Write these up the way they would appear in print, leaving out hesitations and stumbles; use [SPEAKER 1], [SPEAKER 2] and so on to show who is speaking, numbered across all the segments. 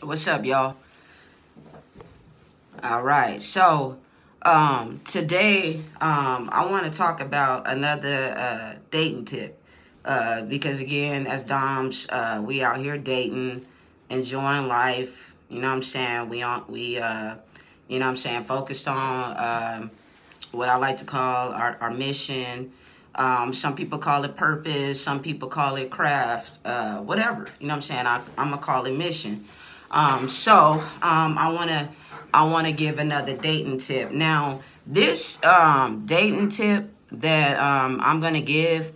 [SPEAKER 1] What's up, y'all? All right. So, today, I want to talk about another dating tip. Because again, as Doms, we out here dating, enjoying life. You know what I'm saying? You know what I'm saying, focused on what I like to call our mission. Some people call it purpose. Some people call it craft. Whatever. You know what I'm saying? I'm gonna call it mission. I wanna give another dating tip. Now, this dating tip that I'm gonna give.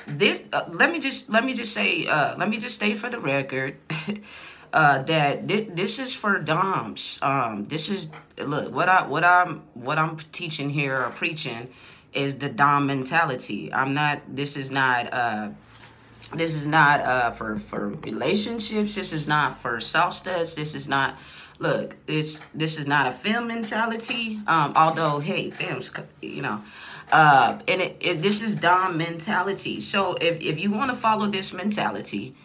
[SPEAKER 1] This let me just state for the record that this is for Doms. This is look what I'm teaching here or preaching is the Dom mentality. I'm not. This is not for relationships. This is not for soft studs. This is not. Look, this is not a film mentality. Although, hey, films, you know. And this is Dom mentality. So if you want to follow this mentality,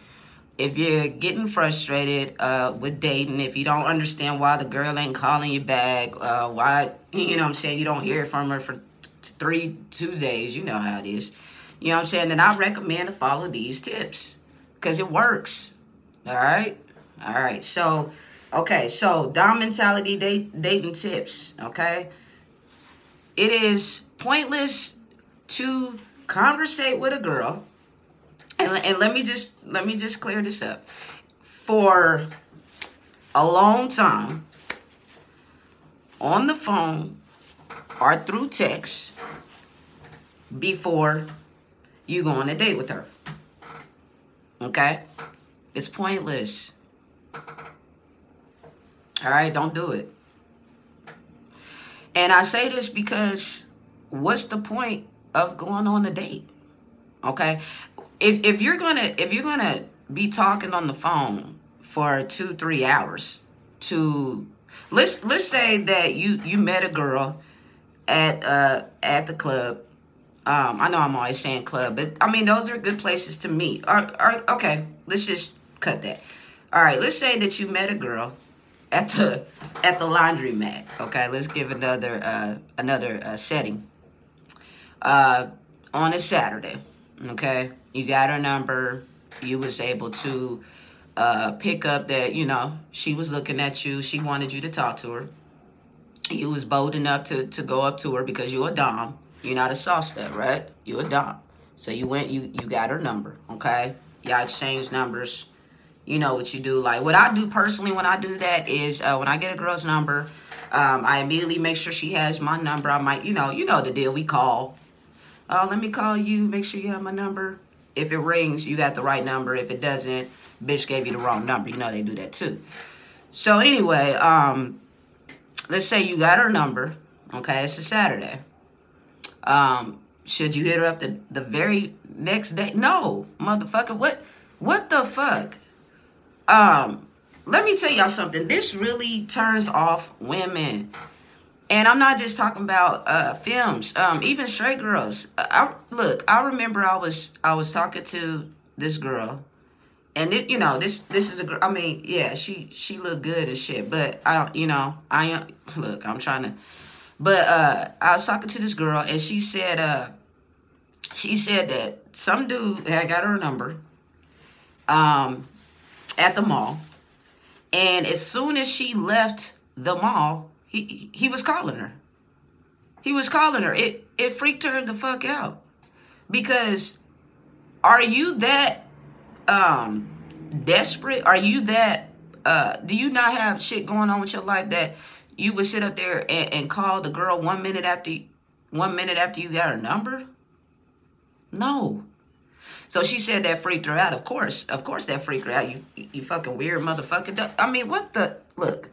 [SPEAKER 1] if you're getting frustrated with dating, if you don't understand why the girl ain't calling you back, why, you know what I'm saying, you don't hear from her for 2 days, you know how it is. You know what I'm saying? Then I recommend to follow these tips because it works. All right? All right. So, okay. So, Dom mentality dating tips. Okay? It is pointless to conversate with a girl. And let me just clear this up. For a long time on the phone or through text before you go on a date with her. Okay? It's pointless. All right? Don't do it. And I say this because what's the point of going on a date? Okay? If you're gonna be talking on the phone for 2-3 hours to let's say that you met a girl at the club. I know I'm always saying club, but I mean those are good places to meet. Okay, let's just cut that. All right, let's say that you met a girl at the laundromat. Okay, let's give another setting. On a Saturday. Okay, you got her number. You was able to pick up that, you know, she was looking at you. She wanted you to talk to her. You was bold enough to go up to her because you're a Dom. You're not a soft stud, right? You're a Dom. So you went, you got her number, okay? Y'all exchange numbers. You know what you do. Like, what I do personally when I do that is when I get a girl's number, I immediately make sure she has my number. I might, you know the deal. We call. Let me call you. Make sure you have my number. If it rings, you got the right number. If it doesn't, bitch gave you the wrong number. You know they do that too. So anyway, let's say you got her number. Okay, it's a Saturday. Should you hit her up the very next day? No, motherfucker. What the fuck? Let me tell y'all something. This really turns off women. And I'm not just talking about films. Even straight girls. I remember I was talking to this girl, and this is a girl. I mean, yeah, she looked good and shit. But I'm trying to. But I was talking to this girl, and she said that some dude had got her number at the mall, and as soon as she left the mall, he was calling her. He was calling her. It freaked her the fuck out. Because are you that desperate? Are you that do you not have shit going on with your life that you would sit up there and call the girl 1 minute after you got her number? No. So she said that freaked her out. Of course that freaked her out. You fucking weird motherfucker. I mean, what the look.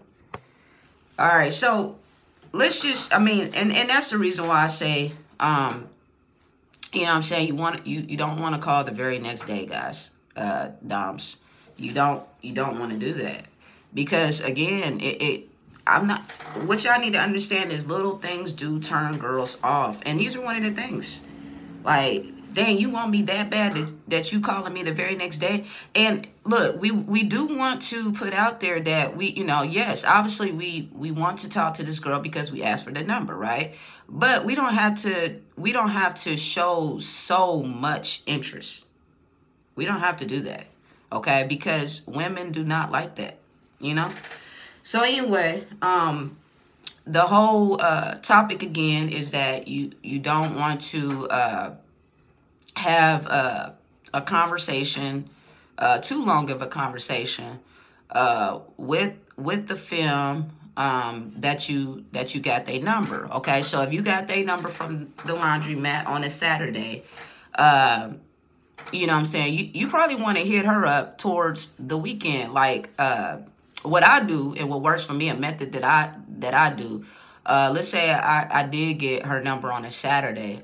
[SPEAKER 1] All right, so let's just, I mean, and that's the reason why I say, you know what I'm saying, you don't want to call the very next day, guys, Doms. You don't want to do that. Because again, what y'all need to understand is little things do turn girls off. And these are one of the things. Like, dang, you want me that bad that you calling me the very next day? And look, we do want to put out there that we, you know, yes, obviously we want to talk to this girl because we asked for the number, right? But we don't have to show so much interest. We don't have to do that, okay? Because women do not like that, you know? So anyway, the whole topic again is that you don't want to have a conversation, too long of a conversation, with the film that you got their number. Okay, so if you got their number from the laundromat on a Saturday, you know what I'm saying, you probably want to hit her up towards the weekend. Like what I do and what works for me, a method that I do. Let's say I did get her number on a Saturday.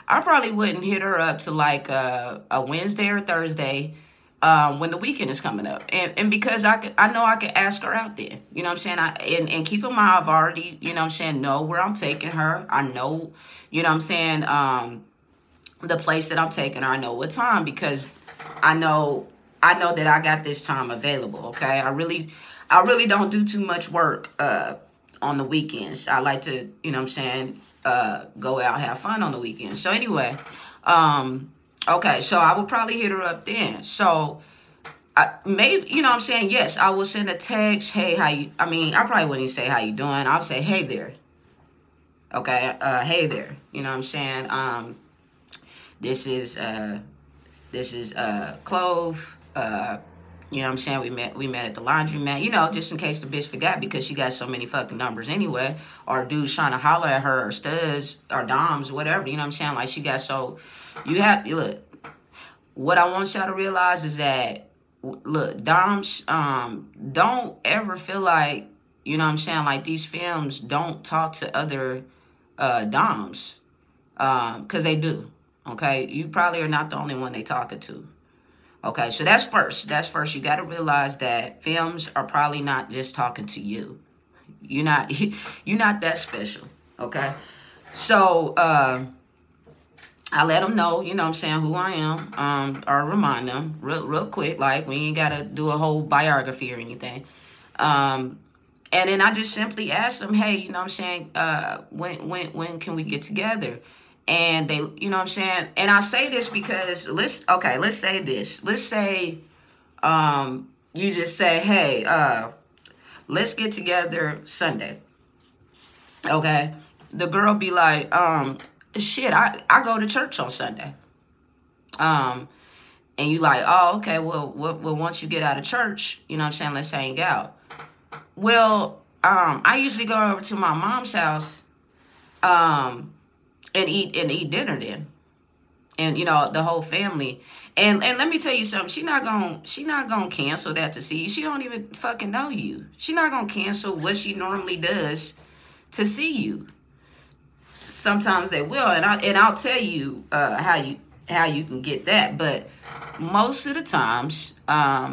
[SPEAKER 1] I probably wouldn't hit her up to like a Wednesday or Thursday when the weekend is coming up. And because I know I can ask her out there. You know what I'm saying? And keep in mind, I've already, you know what I'm saying, know where I'm taking her. I know, you know what I'm saying, the place that I'm taking her. I know what time, because I know that I got this time available, okay? I really don't do too much work on the weekends. I like to, you know what I'm saying, go out, have fun on the weekends. So anyway, okay, so I would probably hit her up then. So maybe, you know what I'm saying, yes, I will send a text, hey, how you, I mean, I probably wouldn't even say how you doing. I'll say, hey there. Okay, hey there. You know what I'm saying? This is Clove. You know what I'm saying? We met at the laundromat, you know, just in case the bitch forgot, because she got so many fucking numbers anyway. Or dudes trying to holler at her, or studs, or doms, whatever, you know what I'm saying? Like, she got so, look, what I want y'all to realize is that, look, doms, don't ever feel like, you know what I'm saying, like, these films don't talk to other doms, because they do, okay? You probably are not the only one they talking to. Okay, so that's first. That's first. You got to realize that films are probably not just talking to you. You're not that special. Okay, so I let them know, you know what I'm saying, who I am, or remind them real quick. Like, we ain't got to do a whole biography or anything. And then I just simply ask them, hey, you know what I'm saying, when can we get together? And they, you know what I'm saying? And I say this because, let's say this. Let's say you just say, hey, let's get together Sunday. Okay? The girl be like, shit, I go to church on Sunday. And you like, oh, okay, well, once you get out of church, you know what I'm saying, let's hang out. Well, I usually go over to my mom's house, and eat dinner then, and you know, the whole family. And let me tell you something. She not gonna cancel that to see you. She don't even fucking know you. She not gonna cancel what she normally does to see you. Sometimes they will, and I'll tell you how you can get that. But most of the times,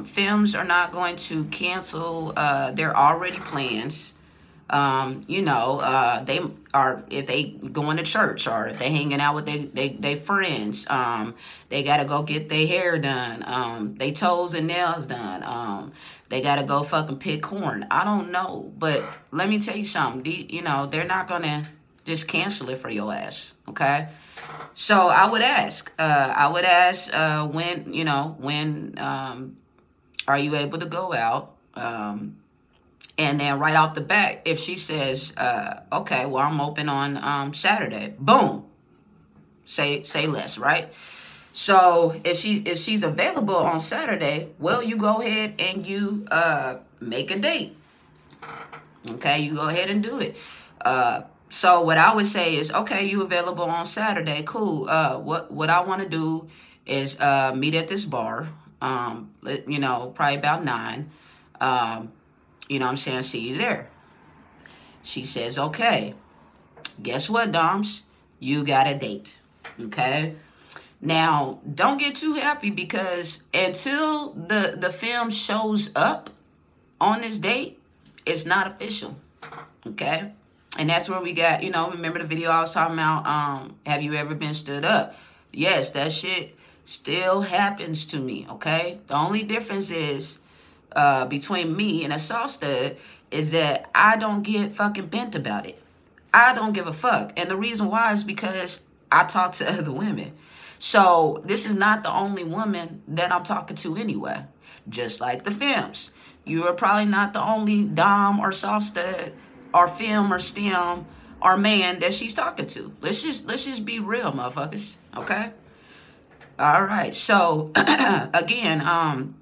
[SPEAKER 1] films are not going to cancel their already plans. You know, they are, if they going to church, or if they hanging out with they friends, they gotta go get their hair done, they toes and nails done, they gotta go fucking pick corn. I don't know, but let me tell you something. You know, they're not gonna just cancel it for your ass, okay? So I would ask, when, you know, when are you able to go out? And then right off the bat, if she says, okay, well, I'm open on Saturday, boom, say less, right? So if she's available on Saturday, well, you go ahead and you make a date. Okay, you go ahead and do it. So what I would say is, okay, you available on Saturday, cool. What I want to do is meet at this bar, you know, probably about 9. You know what I'm saying? See you there. She says, okay. Guess what, Doms? You got a date. Okay? Now, don't get too happy, because until the film shows up on this date, it's not official. Okay? And that's where we got, you know, remember the video I was talking about, have you ever been stood up? Yes, that shit still happens to me, okay? The only difference is between me and a soft stud is that I don't get fucking bent about it. I don't give a fuck. And the reason why is because I talk to other women. So this is not the only woman that I'm talking to anyway. Just like the femmes. You are probably not the only dom or soft stud or femme or stem or man that she's talking to. Let's just be real, motherfuckers. Okay? All right. So again,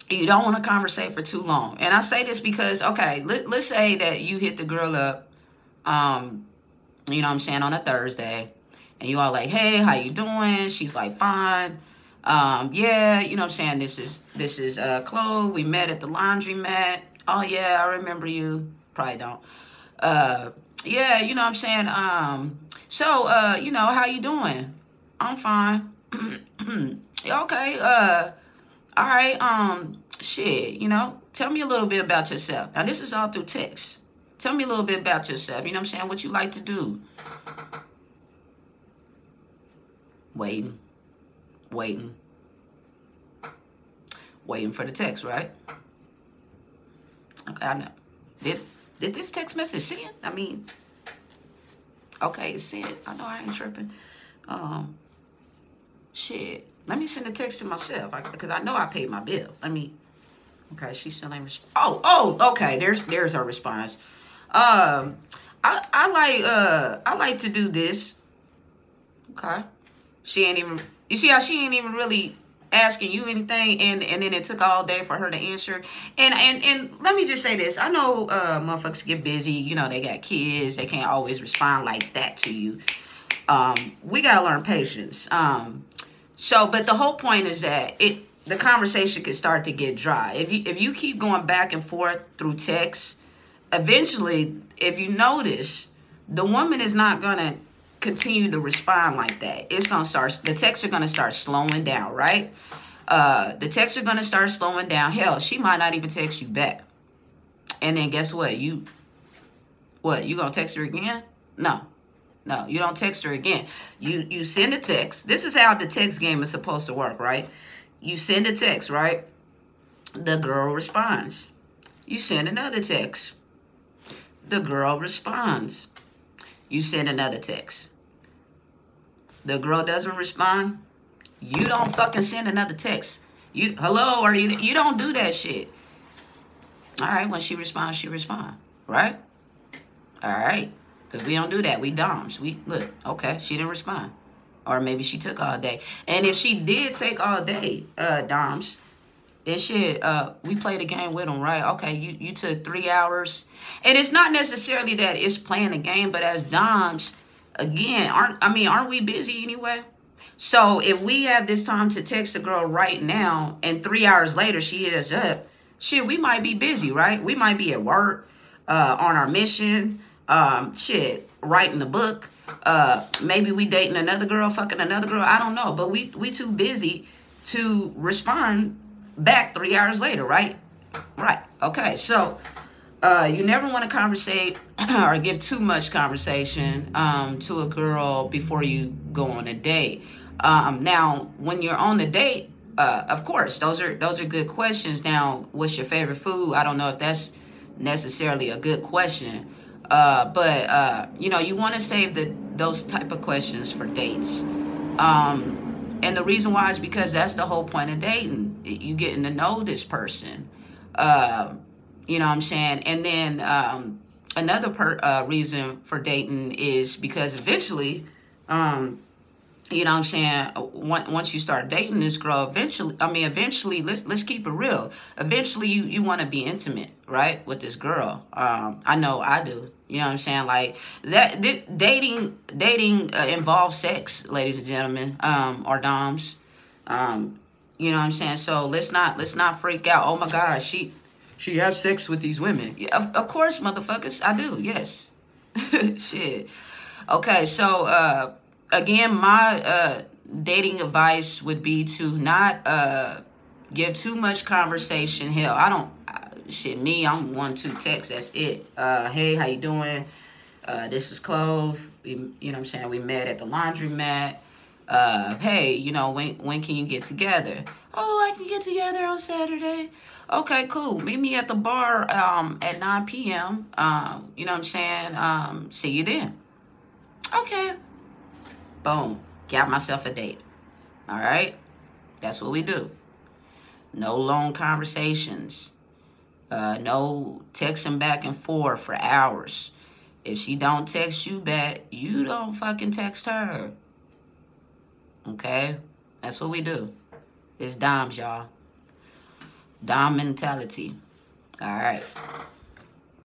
[SPEAKER 1] you don't want to conversate for too long. And I say this because, okay, let's say that you hit the girl up, you know what I'm saying, on a Thursday, and you all like, hey, how you doing? She's like, fine. Yeah, you know what I'm saying, this is Chloe. We met at the laundromat. Oh yeah, I remember you. Probably don't. Yeah, you know what I'm saying. So, you know, how you doing? I'm fine. Okay, all right, shit, you know, tell me a little bit about yourself. Now, this is all through text. Tell me a little bit about yourself. You know what I'm saying? What you like to do. Waiting for the text, right? Okay, I know. Did this text message send? I mean, okay, it's sent. I know I ain't tripping. Shit. Let me send a text to myself because I know I paid my bill. I mean, okay, she still ain't oh, okay. There's her response. I like to do this. Okay. She ain't even, you see how she ain't even really asking you anything, and then it took all day for her to answer. And let me just say this. I know motherfuckers get busy, you know, they got kids, they can't always respond like that to you. We gotta learn patience. So, but the whole point is that the conversation could start to get dry. If you keep going back and forth through text, eventually, if you notice, the woman is not gonna continue to respond like that. It's gonna start. The texts are gonna start slowing down, right? The texts are gonna start slowing down. Hell, she might not even text you back. And then guess what? You gonna text her again? No, you don't text her again. You send a text. This is how the text game is supposed to work, right? You send a text, right? The girl responds. You send another text. The girl responds. You send another text. The girl doesn't respond. You don't fucking send another text. Hello, or you don't do that shit. All right, when she responds, right? All right. Because we don't do that. We doms. Look, okay, she didn't respond. Or maybe she took all day. And if she did take all day, doms, then shit, we played a game with them, right? Okay, you took 3 hours. And it's not necessarily that it's playing a game, but as doms, again, aren't we busy anyway? So if we have this time to text a girl right now, and 3 hours later she hit us up, shit, we might be busy, right? We might be at work, on our mission, shit, writing the book, maybe we dating another girl, fucking another girl, I don't know, but we too busy to respond back 3 hours later, right? Right. Okay, so you never want to conversate or give too much conversation to a girl before you go on a date. Now, when you're on the date, of course, those are good questions. Now, what's your favorite food? I don't know if that's necessarily a good question. But you know, you want to save those type of questions for dates. And the reason why is because that's the whole point of dating. You getting to know this person. You know what I'm saying? And then another reason for dating is because eventually, you know what I'm saying, once you start dating this girl, eventually, let's keep it real. Eventually, you want to be intimate, right, with this girl. I know I do. You know what I'm saying? Like, dating involves sex, ladies and gentlemen, or doms. You know what I'm saying? So let's not freak out. Oh my God, she has sex with these women. Yeah, of course, motherfuckers, I do. Yes. Shit. Okay, so again, my dating advice would be to not give too much conversation. Hell, I don't. I'm 1-2 text. That's it. Hey, how you doing? This is Clove. You know what I'm saying? We met at the laundromat. Hey, you know, when can you get together? Oh, I can get together on Saturday. Okay, cool. Meet me at the bar at 9 p.m. You know what I'm saying? See you then. Okay. Boom. Got myself a date. All right? That's what we do. No long conversations. No texting back and forth for hours. If she don't text you back, you don't fucking text her. Okay? That's what we do. It's Doms, y'all. Dom mentality. All right.